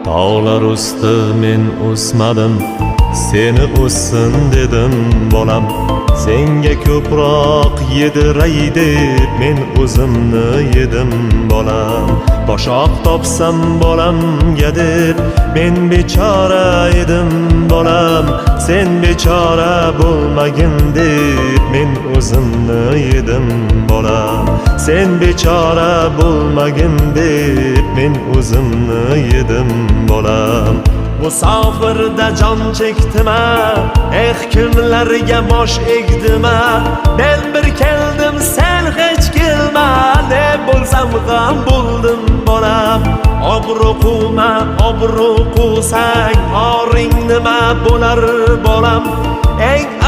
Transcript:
Dağlar usti men o'smadim, seni o'ssin dedim bolam. Senga ko'proq yediray deb men o'zimni yedim bolam. Boshoq topsam bolamga deb men bechora edim bolam. Sen bechora bo'lmagin deb men o'zimni yedim bolam. Sen bechora bo'lmagin deb men o'zimni yedim bolam. Musofirda jon chekdima, kimlarga bosh egdima. Men bir keldim, sen hech kelma, ne bo'lsam ham bo'ldim bolam. Obro' quvma, obro' quvsang oring nima bo'lar bolam. Eng